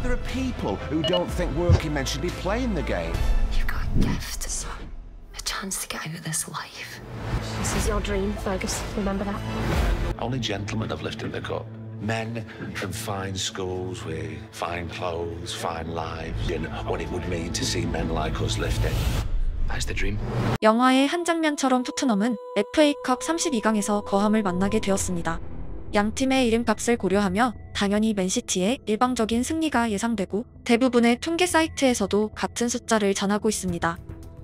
There are people who don't think working men should be playing the game. You've got a gift, son. A chance to get out of this life. This is your dream, Fergus. Remember that? Only gentlemen have lifted the cup. Men from fine schools with fine clothes, fine lives, and what it would mean to see men like us lift it. That's the dream. 영화의 한 장면처럼 토트넘은 FA컵 32강에서 거함을 만나게 되었습니다. 양 팀의 이름값을 고려하며 당연히 맨시티의 일방적인 승리가 예상되고 대부분의 통계 사이트에서도 같은 숫자를 전하고 있습니다.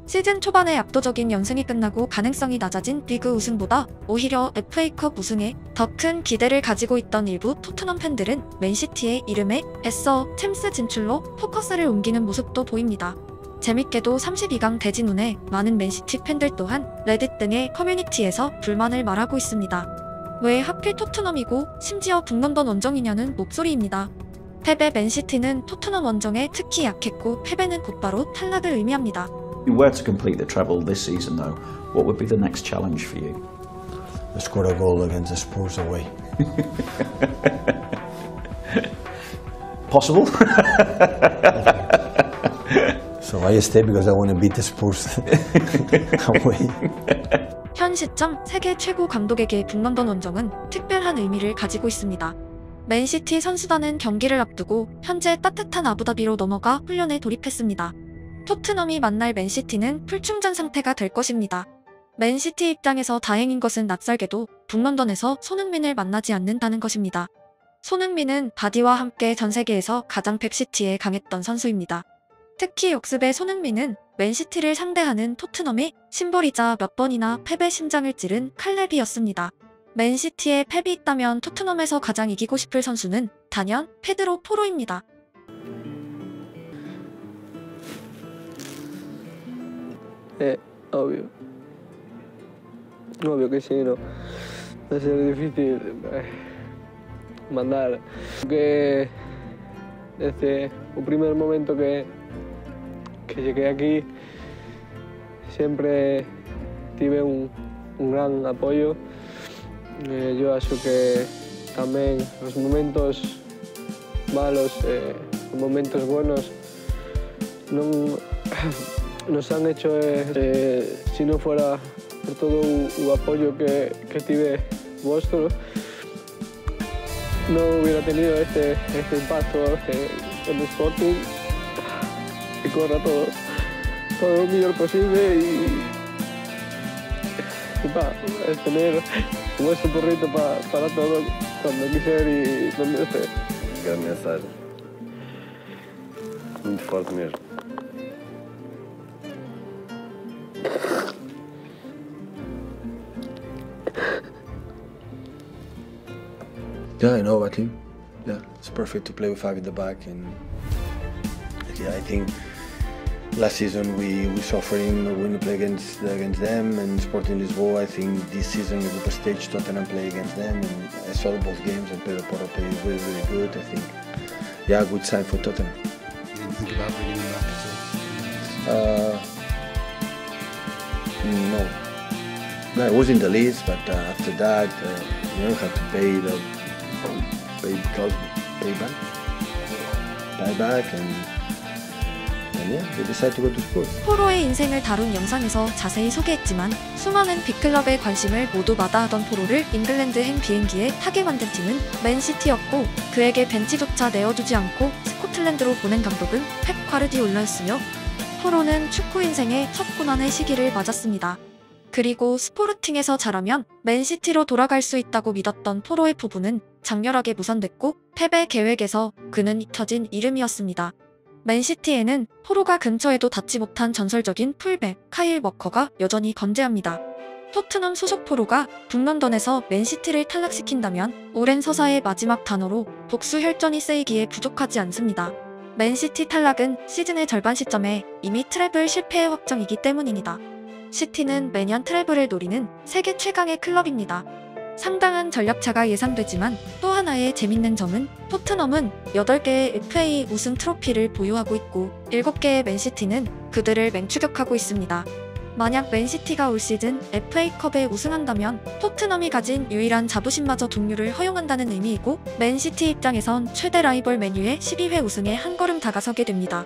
시즌 초반에 압도적인 연승이 끝나고 가능성이 낮아진 리그 우승보다 오히려 FA컵 우승에 더 큰 기대를 가지고 있던 일부 토트넘 팬들은 맨시티의 이름에 애써 챔스 진출로 포커스를 옮기는 모습도 보입니다. 재밌게도 32강 대진 후에 많은 맨시티 팬들 또한 레딧 등의 커뮤니티에서 불만을 말하고 있습니다. 왜 하필 토트넘이고 심지어 북런던 원정이냐는 목소리입니다. 패배 맨시티는 토트넘 원정에 특히 약했고 패배는 곧바로 탈락을 의미합니다. If you were to complete the treble this season though, what would be the next challenge for you? To score a goal against the Spurs away. Possible? So I stay because I want to beat the Spurs away. 현 시점 세계 최고 감독에게 북런던 원정은 특별한 의미를 가지고 있습니다. 맨시티 선수단은 경기를 앞두고 현재 따뜻한 아부다비로 넘어가 훈련에 돌입했습니다. 토트넘이 만날 맨시티는 풀충전 상태가 될 것입니다. 맨시티 입장에서 다행인 것은 낯설게도 북런던에서 손흥민을 만나지 않는다는 것입니다. 손흥민은 바디와 함께 전 세계에서 가장 팩시티에 강했던 선수입니다. 특히 역습의 손흥민은 맨시티를 상대하는 토트넘의 심볼이자 몇 번이나 패배 심장을 찌른 칼렙이었습니다. 맨시티에 펩이 있다면 토트넘에서 가장 이기고 싶을 선수는 단연 페드로 포로입니다. Obvio. Obvio que sí, no. Va a ser difícil mandar. Que desde el primer momento que llegué aquí siempre tuve un gran apoyo. Yo acho que también los momentos malos, los momentos buenos, nos han hecho, si no fuera por todo el apoyo que tuve vuestro, no hubiera tenido este impacto en el Sporting. Que corra todo lo mejor posible y tener vuestro porrito para todo cuando quiser y donde esté. Grande mensagem. Muito forte mesmo. Yeah, I know about him. Yeah, it's perfect to play with five in the back, and yeah, I think last season we suffered when we play against them and Sporting Lisboa. I think this season in the group stage Tottenham play against them, and I saw both games and Pedro Porro play really, really good. I think, yeah, good sign for Tottenham. You didn't think about bringing him back at all? No. No, it was in the list, but after that, you have to pay back, and yeah, they decided to go to Spurs. 포로의 인생을 다룬 영상에서 자세히 소개했지만 수많은 빅클럽의 관심을 모두 마다하던 포로를 잉글랜드행 비행기에 타게 만든 팀은 맨시티였고 그에게 벤치조차 내어주지 않고 스코틀랜드로 보낸 감독은 펩 과르디올라였으며 포로는 축구 인생의 첫 고난의 시기를 맞았습니다. 그리고 스포르팅에서 잘하면 맨시티로 돌아갈 수 있다고 믿었던 포로의 포부는 장렬하게 무산됐고 펩의 계획에서 그는 잊혀진 이름이었습니다. 맨시티에는 포로가 근처에도 닿지 못한 전설적인 풀백 카일 워커가 여전히 건재합니다. 토트넘 소속 포로가 북런던에서 맨시티를 탈락시킨다면 오랜 서사의 마지막 단어로 복수 혈전이 쓰이기에 부족하지 않습니다. 맨시티 탈락은 시즌의 절반 시점에 이미 트래블 실패의 확정이기 때문입니다. 시티는 매년 트래블을 노리는 세계 최강의 클럽입니다. 상당한 전력차가 예상되지만 또 하나의 재밌는 점은 토트넘은 8개의 FA 우승 트로피를 보유하고 있고 7개의 맨시티는 그들을 맹추격하고 있습니다. 만약 맨시티가 올 시즌 FA컵에 우승한다면 토트넘이 가진 유일한 자부심마저 동률을 허용한다는 의미이고 맨시티 입장에선 최대 라이벌 맨유의 12회 우승에 한 걸음 다가서게 됩니다.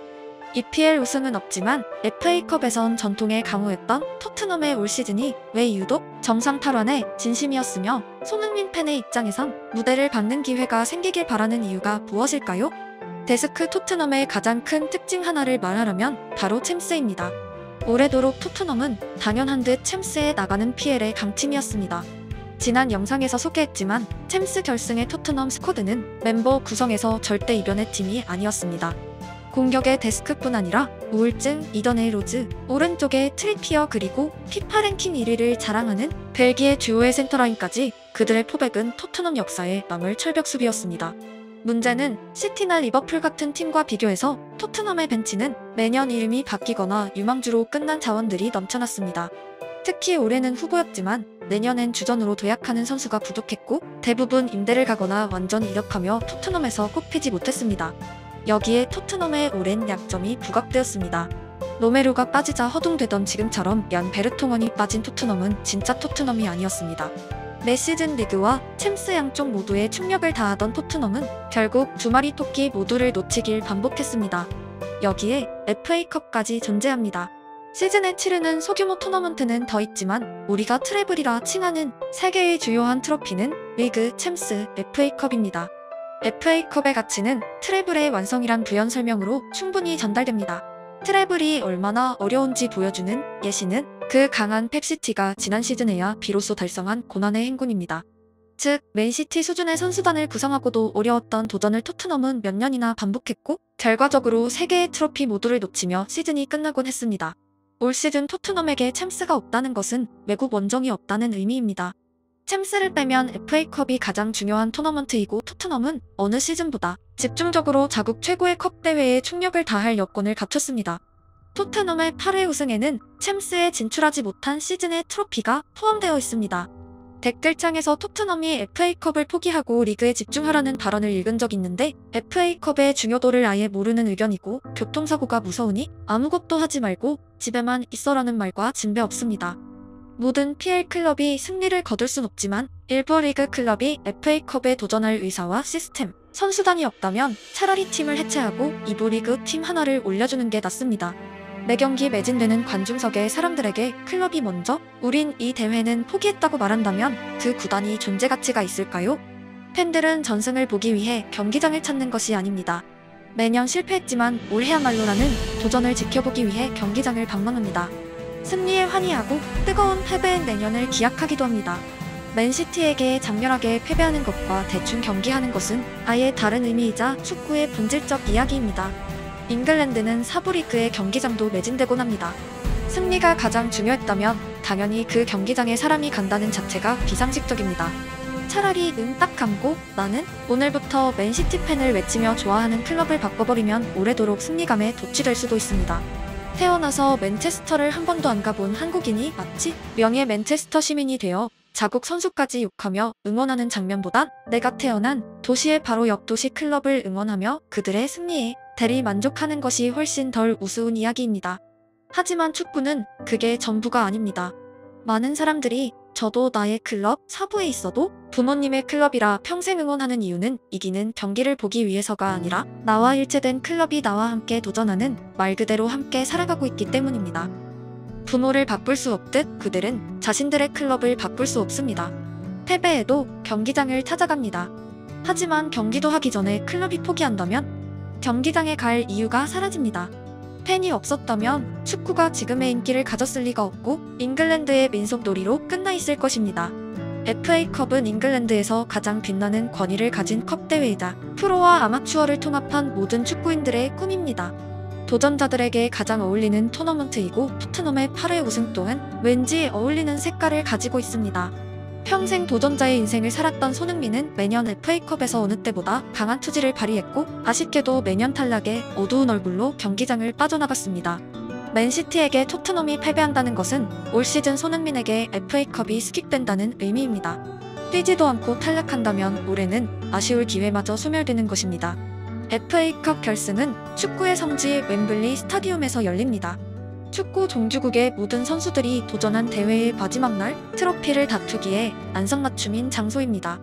EPL 우승은 없지만 FA컵에선 전통에 강호했던 토트넘의 올 시즌이 왜 유독 정상 탈환에 진심이었으며 손흥민 팬의 입장에선 무대를 받는 기회가 생기길 바라는 이유가 무엇일까요? 데스크 토트넘의 가장 큰 특징 하나를 말하라면 바로 챔스입니다. 오래도록 토트넘은 당연한 듯 챔스에 나가는 PL의 강팀이었습니다. 지난 영상에서 소개했지만 챔스 결승의 토트넘 스쿼드는 멤버 구성에서 절대 이변의 팀이 아니었습니다. 공격의 데스크뿐 아니라 우울증 이더네이 로즈, 오른쪽에 트리피어 그리고 피파 랭킹 1위를 자랑하는 벨기에 듀오의 센터라인까지 그들의 포백은 토트넘 역사의 망을 철벽 수비였습니다. 문제는 시티나 리버풀 같은 팀과 비교해서 토트넘의 벤치는 매년 이름이 바뀌거나 유망주로 끝난 자원들이 넘쳐났습니다. 특히 올해는 후보였지만 내년엔 주전으로 도약하는 선수가 부족했고 대부분 임대를 가거나 완전 이력하며 토트넘에서 꼽히지 못했습니다. 여기에 토트넘의 오랜 약점이 부각되었습니다. 로메로가 빠지자 허둥대던 지금처럼 얀 베르통원이 빠진 토트넘은 진짜 토트넘이 아니었습니다. 매 시즌 리그와 챔스 양쪽 모두에 충력을 다하던 토트넘은 결국 두 마리 토끼 모두를 놓치길 반복했습니다. 여기에 FA컵까지 존재합니다. 시즌에 치르는 소규모 토너먼트는 더 있지만 우리가 트래블이라 칭하는 세계의 주요한 트로피는 리그, 챔스, FA컵입니다. FA컵의 가치는 트래블의 완성이란 부연 설명으로 충분히 전달됩니다. 트래블이 얼마나 어려운지 보여주는 예시는 그 강한 펩시티가 지난 시즌에야 비로소 달성한 고난의 행군입니다. 즉, 맨시티 수준의 선수단을 구성하고도 어려웠던 도전을 토트넘은 몇 년이나 반복했고 결과적으로 3개의 트로피 모두를 놓치며 시즌이 끝나곤 했습니다. 올 시즌 토트넘에게 챔스가 없다는 것은 외국 원정이 없다는 의미입니다. 챔스를 빼면 FA컵이 가장 중요한 토너먼트이고 토트넘은 어느 시즌보다 집중적으로 자국 최고의 컵 대회에 총력을 다할 여건을 갖췄습니다. 토트넘의 8회 우승에는 챔스에 진출하지 못한 시즌의 트로피가 포함되어 있습니다. 댓글창에서 토트넘이 FA컵을 포기하고 리그에 집중하라는 발언을 읽은 적 있는데 FA컵의 중요도를 아예 모르는 의견이고 교통사고가 무서우니 아무것도 하지 말고 집에만 있어라는 말과 진배 없습니다. 모든 PL 클럽이 승리를 거둘 순 없지만 일부 리그 클럽이 FA컵에 도전할 의사와 시스템, 선수단이 없다면 차라리 팀을 해체하고 2부 리그 팀 하나를 올려주는 게 낫습니다. 매경기 매진되는 관중석의 사람들에게 클럽이 먼저 우린 이 대회는 포기했다고 말한다면 그 구단이 존재 가치가 있을까요? 팬들은 전승을 보기 위해 경기장을 찾는 것이 아닙니다. 매년 실패했지만 올해야말로라는 도전을 지켜보기 위해 경기장을 방문합니다. 승리에 환희하고 뜨거운 패배의 내년을 기약하기도 합니다. 맨시티에게 장렬하게 패배하는 것과 대충 경기하는 것은 아예 다른 의미이자 축구의 본질적 이야기입니다. 잉글랜드는 4부 리그의 경기장도 매진되곤 합니다. 승리가 가장 중요했다면 당연히 그 경기장에 사람이 간다는 자체가 비상식적입니다. 차라리 눈 딱 감고 나는 오늘부터 맨시티 팬을 외치며 좋아하는 클럽을 바꿔버리면 오래도록 승리감에 도취될 수도 있습니다. 태어나서 맨체스터를 한 번도 안 가본 한국인이 마치 명예 맨체스터 시민이 되어 자국 선수까지 욕하며 응원하는 장면보단 내가 태어난 도시의 바로 옆 도시 클럽을 응원하며 그들의 승리에 대리 만족하는 것이 훨씬 덜 우스운 이야기입니다. 하지만 축구는 그게 전부가 아닙니다. 많은 사람들이 저도 나의 클럽 4부에 있어도 부모님의 클럽이라 평생 응원하는 이유는 이기는 경기를 보기 위해서가 아니라 나와 일체된 클럽이 나와 함께 도전하는 말 그대로 함께 살아가고 있기 때문입니다. 부모를 바꿀 수 없듯 그들은 자신들의 클럽을 바꿀 수 없습니다. 패배해도 경기장을 찾아갑니다. 하지만 경기도 하기 전에 클럽이 포기한다면 경기장에 갈 이유가 사라집니다. 팬이 없었다면 축구가 지금의 인기를 가졌을 리가 없고 잉글랜드의 민속놀이로 끝나 있을 것입니다. FA컵은 잉글랜드에서 가장 빛나는 권위를 가진 컵 대회이자 프로와 아마추어를 통합한 모든 축구인들의 꿈입니다. 도전자들에게 가장 어울리는 토너먼트이고 토트넘의 8회 우승 또한 왠지 어울리는 색깔을 가지고 있습니다. 평생 도전자의 인생을 살았던 손흥민은 매년 FA컵에서 어느 때보다 강한 투지를 발휘했고 아쉽게도 매년 탈락에 어두운 얼굴로 경기장을 빠져나갔습니다. 맨시티에게 토트넘이 패배한다는 것은 올 시즌 손흥민에게 FA컵이 스킵된다는 의미입니다. 뛰지도 않고 탈락한다면 올해는 아쉬울 기회마저 소멸되는 것입니다. FA컵 결승은 축구의 성지 웸블리 스타디움에서 열립니다. 축구 종주국의 모든 선수들이 도전한 대회의 마지막 날 트로피를 다투기에 안성맞춤인 장소입니다.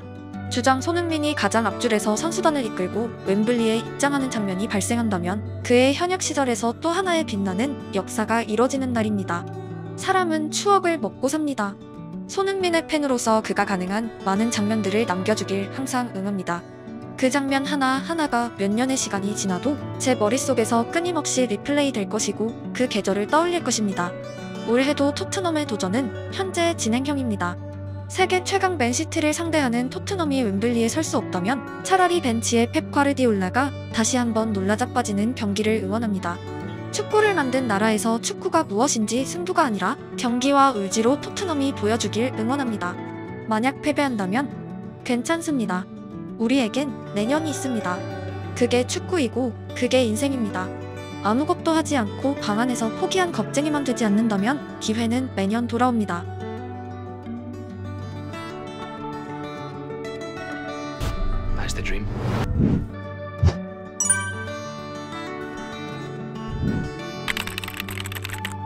주장 손흥민이 가장 앞줄에서 선수단을 이끌고 웸블리에 입장하는 장면이 발생한다면 그의 현역 시절에서 또 하나의 빛나는 역사가 이뤄지는 날입니다. 사람은 추억을 먹고 삽니다. 손흥민의 팬으로서 그가 가능한 많은 장면들을 남겨주길 항상 응합니다. 그 장면 하나하나가 몇 년의 시간이 지나도 제 머릿속에서 끊임없이 리플레이 될 것이고 그 계절을 떠올릴 것입니다. 올해도 토트넘의 도전은 현재 진행형입니다. 세계 최강 맨시티를 상대하는 토트넘이 웸블리에 설 수 없다면 차라리 벤치에 펩 과르디올라가 다시 한번 놀라자빠지는 경기를 응원합니다. 축구를 만든 나라에서 축구가 무엇인지 승부가 아니라 경기와 의지로 토트넘이 보여주길 응원합니다. 만약 패배한다면 괜찮습니다. 우리에겐 내년이 있습니다. 그게 축구이고 그게 인생입니다. 아무것도 하지 않고 방 안에서 포기한 겁쟁이만 되지 않는다면 기회는 매년 돌아옵니다. That's the dream.